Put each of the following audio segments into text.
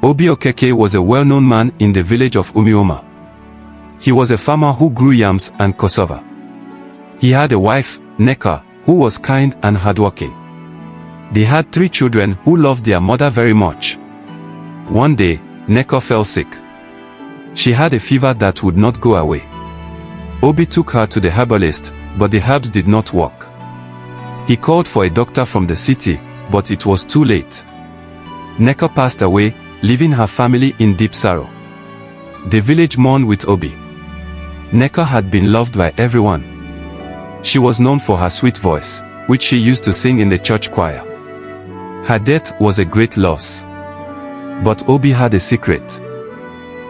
Obi Okeke was a well-known man in the village of Umuoma. He was a farmer who grew yams and cassava. He had a wife, Nneka, who was kind and hardworking. They had 3 children who loved their mother very much. One day, Nneka fell sick. She had a fever that would not go away. Obi took her to the herbalist, but the herbs did not work. He called for a doctor from the city, but it was too late. Nneka passed away, leaving her family in deep sorrow. The village mourned with Obi. Nneka had been loved by everyone. She was known for her sweet voice, which she used to sing in the church choir. Her death was a great loss. But Obi had a secret.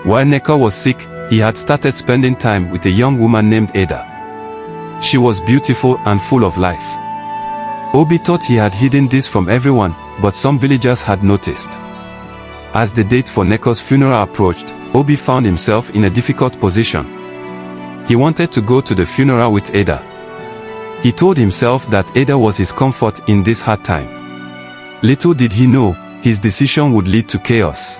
While Nneka was sick, he had started spending time with a young woman named Ada. She was beautiful and full of life. Obi thought he had hidden this from everyone, but some villagers had noticed. As the date for Nneka's funeral approached, Obi found himself in a difficult position. He wanted to go to the funeral with Ada. He told himself that Ada was his comfort in this hard time. Little did he know, his decision would lead to chaos.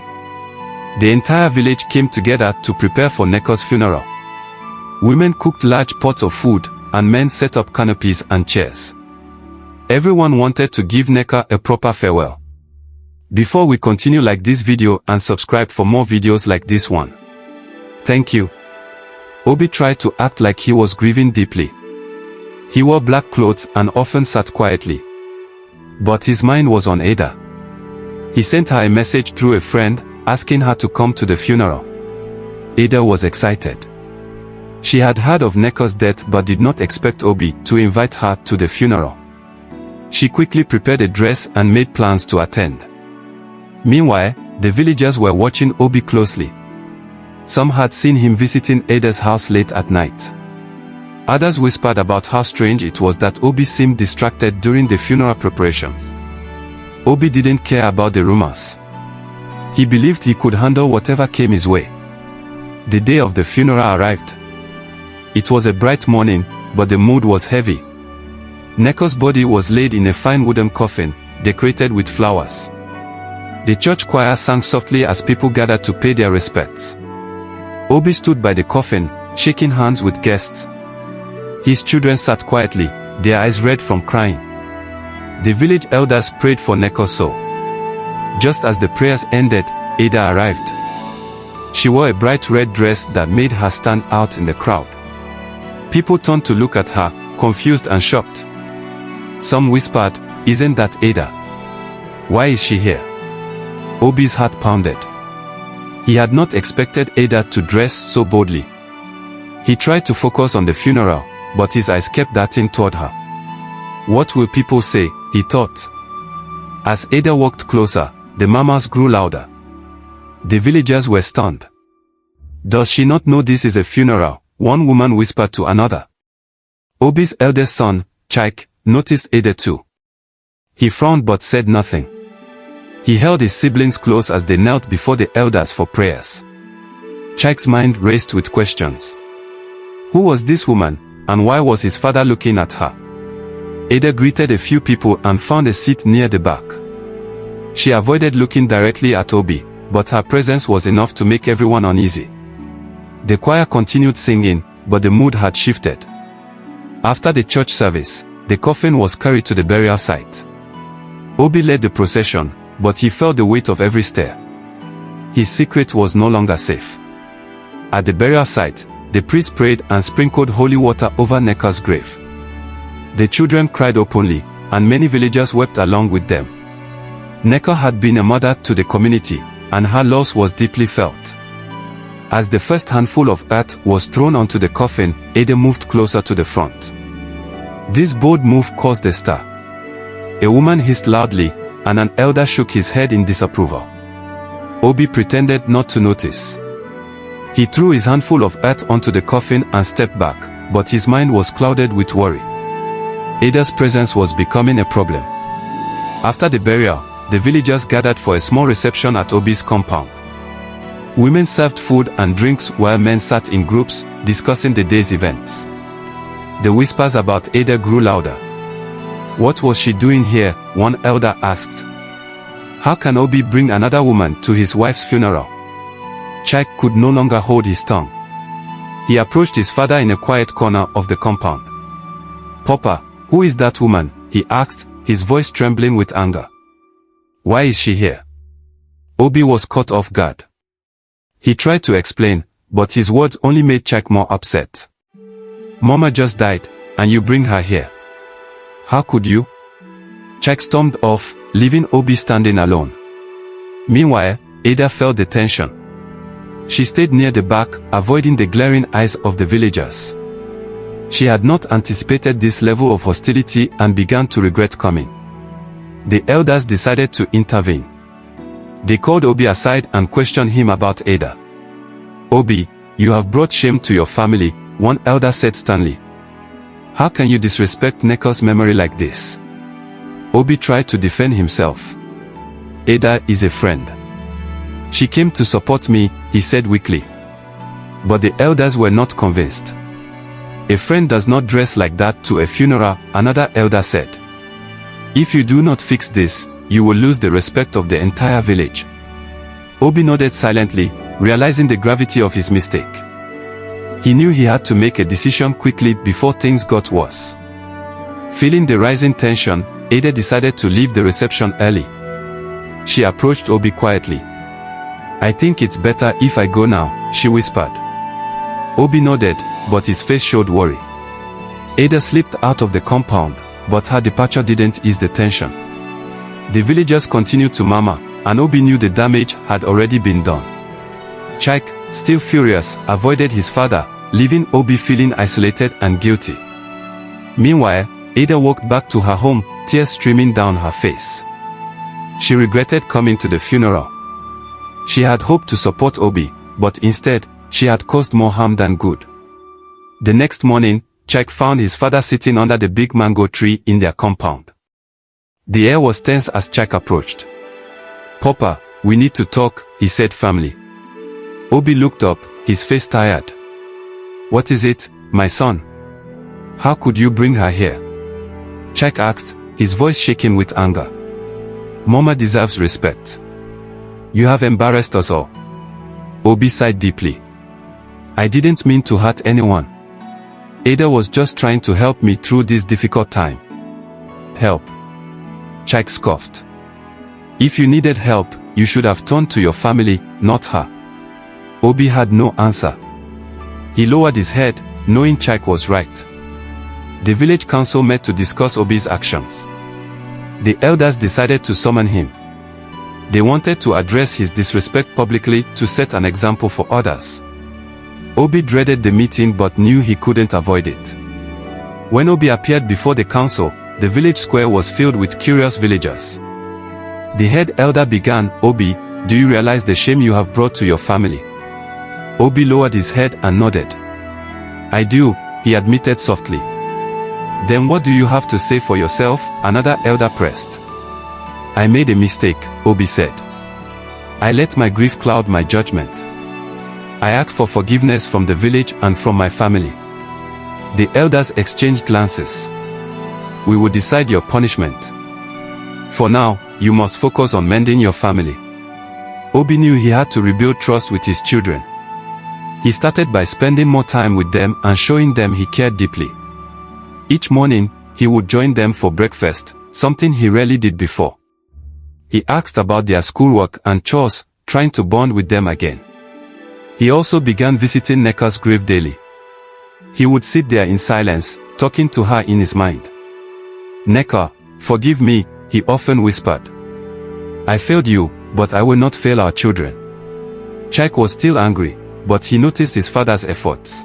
The entire village came together to prepare for Nneka's funeral. Women cooked large pots of food, and men set up canopies and chairs. Everyone wanted to give Nneka a proper farewell. Before we continue, like this video and subscribe for more videos like this one. Thank you. Obi tried to act like he was grieving deeply. He wore black clothes and often sat quietly. But his mind was on Ada. He sent her a message through a friend, asking her to come to the funeral. Ada was excited. She had heard of Nneka's death but did not expect Obi to invite her to the funeral. She quickly prepared a dress and made plans to attend. Meanwhile, the villagers were watching Obi closely. Some had seen him visiting Ada's house late at night. Others whispered about how strange it was that Obi seemed distracted during the funeral preparations. Obi didn't care about the rumors. He believed he could handle whatever came his way. The day of the funeral arrived. It was a bright morning, but the mood was heavy. Nneka's body was laid in a fine wooden coffin, decorated with flowers. The church choir sang softly as people gathered to pay their respects. Obi stood by the coffin, shaking hands with guests. His children sat quietly, their eyes red from crying. The village elders prayed for Nneka's soul. Just as the prayers ended, Ada arrived. She wore a bright red dress that made her stand out in the crowd. People turned to look at her, confused and shocked. Some whispered, "Isn't that Ada? Why is she here?" Obi's heart pounded. He had not expected Ada to dress so boldly. He tried to focus on the funeral, but his eyes kept darting toward her. What will people say, he thought. As Ada walked closer, the murmurs grew louder. The villagers were stunned. "Does she not know this is a funeral?" one woman whispered to another. Obi's eldest son, Chike, noticed Ada too. He frowned but said nothing. He held his siblings close as they knelt before the elders for prayers. Chike's mind raced with questions. Who was this woman, and why was his father looking at her? Ada greeted a few people and found a seat near the back. She avoided looking directly at Obi, but her presence was enough to make everyone uneasy. The choir continued singing, but the mood had shifted. After the church service, the coffin was carried to the burial site. Obi led the procession, but he felt the weight of every stair. His secret was no longer safe. At the burial site, the priest prayed and sprinkled holy water over Nneka's grave. The children cried openly, and many villagers wept along with them. Nneka had been a mother to the community, and her loss was deeply felt. As the first handful of earth was thrown onto the coffin, Ada moved closer to the front. This bold move caused a stir. A woman hissed loudly, and an elder shook his head in disapproval. Obi pretended not to notice. He threw his handful of earth onto the coffin and stepped back, but his mind was clouded with worry. Ada's presence was becoming a problem. After the burial, the villagers gathered for a small reception at Obi's compound. Women served food and drinks while men sat in groups, discussing the day's events. The whispers about Ada grew louder. What was she doing here? One elder asked. How can Obi bring another woman to his wife's funeral? Chike could no longer hold his tongue. He approached his father in a quiet corner of the compound. "Papa, who is that woman?" he asked, his voice trembling with anger. "Why is she here?" Obi was caught off guard. He tried to explain, but his words only made Chike more upset. "Mama just died, and you bring her here. How could you?" Chike stormed off, leaving Obi standing alone. Meanwhile, Ada felt the tension. She stayed near the back, avoiding the glaring eyes of the villagers. She had not anticipated this level of hostility and began to regret coming. The elders decided to intervene. They called Obi aside and questioned him about Ada. "Obi, you have brought shame to your family," one elder said sternly. "How can you disrespect Nneka's memory like this?" Obi tried to defend himself. "Ada is a friend. She came to support me," he said weakly. But the elders were not convinced. "A friend does not dress like that to a funeral," another elder said. "If you do not fix this, you will lose the respect of the entire village." Obi nodded silently, realizing the gravity of his mistake. He knew he had to make a decision quickly before things got worse. Feeling the rising tension, Ada decided to leave the reception early. She approached Obi quietly. "I think it's better if I go now," she whispered. Obi nodded, but his face showed worry. Ada slipped out of the compound, but her departure didn't ease the tension. The villagers continued to murmur, and Obi knew the damage had already been done. Chike, still furious, avoided his father, leaving Obi feeling isolated and guilty. Meanwhile, Ada walked back to her home, tears streaming down her face. She regretted coming to the funeral. She had hoped to support Obi, but instead, she had caused more harm than good. The next morning, Chike found his father sitting under the big mango tree in their compound. The air was tense as Chike approached. "Papa, we need to talk," he said firmly. Obi looked up, his face tired. "What is it, my son? How could you bring her here?" Chike asked, his voice shaking with anger. "Mama deserves respect. You have embarrassed us all." Obi sighed deeply. "I didn't mean to hurt anyone. Ada was just trying to help me through this difficult time." "Help?" Chike scoffed. "If you needed help, you should have turned to your family, not her." Obi had no answer. He lowered his head, knowing Chike was right. The village council met to discuss Obi's actions. The elders decided to summon him. They wanted to address his disrespect publicly to set an example for others. Obi dreaded the meeting but knew he couldn't avoid it. When Obi appeared before the council, the village square was filled with curious villagers. The head elder began, "Obi, do you realize the shame you have brought to your family?" Obi lowered his head and nodded. "I do," he admitted softly. "Then what do you have to say for yourself?" another elder pressed. "I made a mistake," Obi said. "I let my grief cloud my judgment. I asked for forgiveness from the village and from my family." The elders exchanged glances. "We will decide your punishment. For now, you must focus on mending your family." Obi knew he had to rebuild trust with his children. He started by spending more time with them and showing them he cared deeply. Each morning, he would join them for breakfast, something he rarely did before. He asked about their schoolwork and chores, trying to bond with them again. He also began visiting Nneka's grave daily. He would sit there in silence, talking to her in his mind. "Nneka, forgive me," he often whispered. "I failed you, but I will not fail our children." Chike was still angry, but he noticed his father's efforts.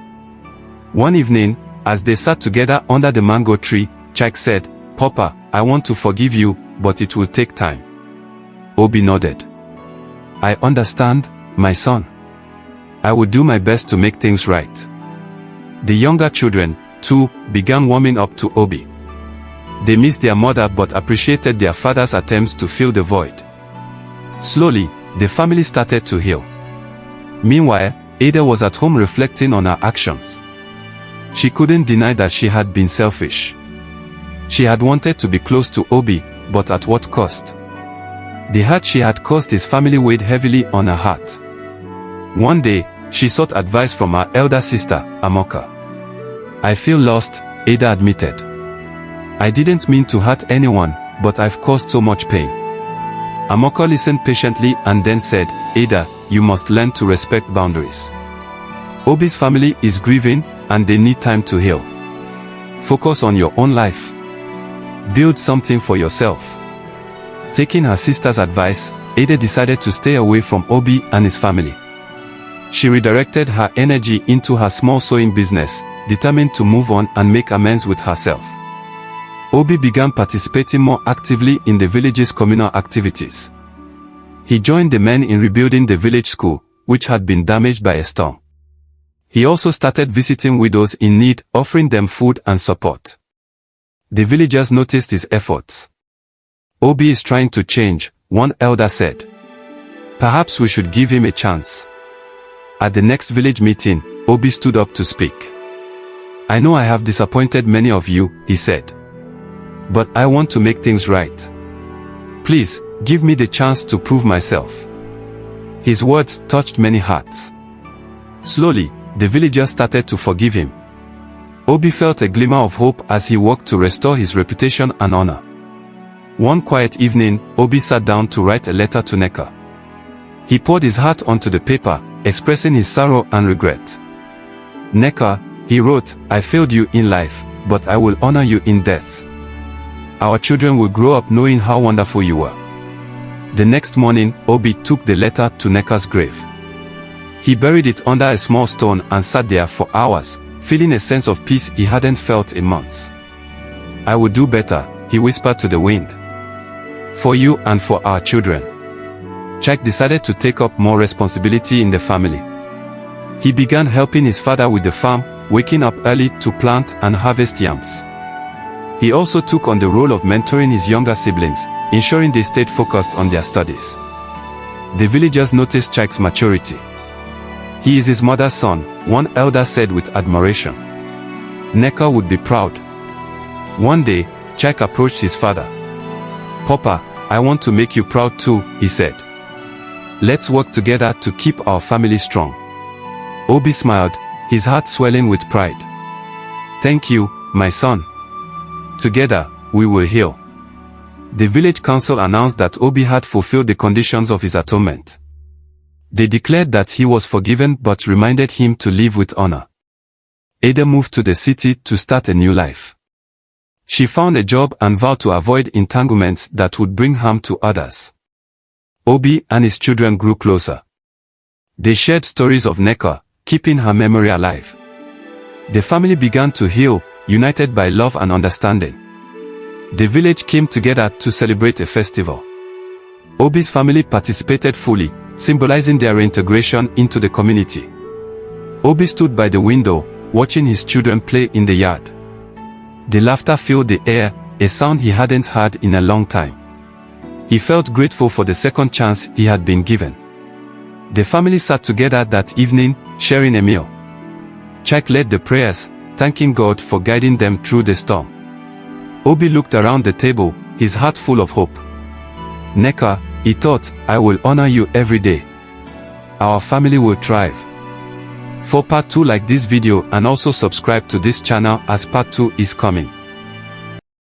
One evening, as they sat together under the mango tree, Chike said, "Papa, I want to forgive you, but it will take time." Obi nodded. "I understand, my son. I will do my best to make things right." The younger children, too, began warming up to Obi. They missed their mother but appreciated their father's attempts to fill the void. Slowly, the family started to heal. Meanwhile, Ada was at home reflecting on her actions. She couldn't deny that she had been selfish. She had wanted to be close to Obi, but at what cost? The hurt she had caused his family weighed heavily on her heart. One day, she sought advice from her elder sister, Amoka. "I feel lost," Ada admitted. "I didn't mean to hurt anyone, but I've caused so much pain." Amoka listened patiently and then said, "Ada, you must learn to respect boundaries. Obi's family is grieving, and they need time to heal. Focus on your own life. Build something for yourself." Taking her sister's advice, Ada decided to stay away from Obi and his family. She redirected her energy into her small sewing business, determined to move on and make amends with herself. Obi began participating more actively in the village's communal activities. He joined the men in rebuilding the village school, which had been damaged by a storm. He also started visiting widows in need, offering them food and support. The villagers noticed his efforts. "Obi is trying to change," one elder said. "Perhaps we should give him a chance." At the next village meeting, Obi stood up to speak. "I know I have disappointed many of you," he said. "But I want to make things right. Please, give me the chance to prove myself." His words touched many hearts. Slowly, the villagers started to forgive him. Obi felt a glimmer of hope as he worked to restore his reputation and honor. One quiet evening, Obi sat down to write a letter to Nneka. He poured his heart onto the paper, expressing his sorrow and regret. "Nneka," he wrote, "I failed you in life, but I will honor you in death. Our children will grow up knowing how wonderful you were." The next morning, Obi took the letter to Nneka's grave. He buried it under a small stone and sat there for hours, feeling a sense of peace he hadn't felt in months. "I will do better," he whispered to the wind. "For you and for our children." Jack decided to take up more responsibility in the family. He began helping his father with the farm, waking up early to plant and harvest yams. He also took on the role of mentoring his younger siblings, ensuring they stayed focused on their studies. The villagers noticed Jack's maturity. "He is his mother's son," one elder said with admiration. Nneka would be proud. One day, Jack approached his father. "Papa, I want to make you proud too," he said. "Let's work together to keep our family strong." Obi smiled, his heart swelling with pride. "Thank you, my son. Together, we will heal." The village council announced that Obi had fulfilled the conditions of his atonement. They declared that he was forgiven but reminded him to live with honor. Ada moved to the city to start a new life. She found a job and vowed to avoid entanglements that would bring harm to others. Obi and his children grew closer. They shared stories of Nneka, keeping her memory alive. The family began to heal, united by love and understanding. The village came together to celebrate a festival. Obi's family participated fully, symbolizing their reintegration into the community. Obi stood by the window, watching his children play in the yard. The laughter filled the air, a sound he hadn't heard in a long time. He felt grateful for the second chance he had been given. The family sat together that evening, sharing a meal. Jack led the prayers, thanking God for guiding them through the storm. Obi looked around the table, his heart full of hope. "Nneka," he thought, "I will honor you every day. Our family will thrive." For part 2, like this video and also subscribe to this channel as part 2 is coming.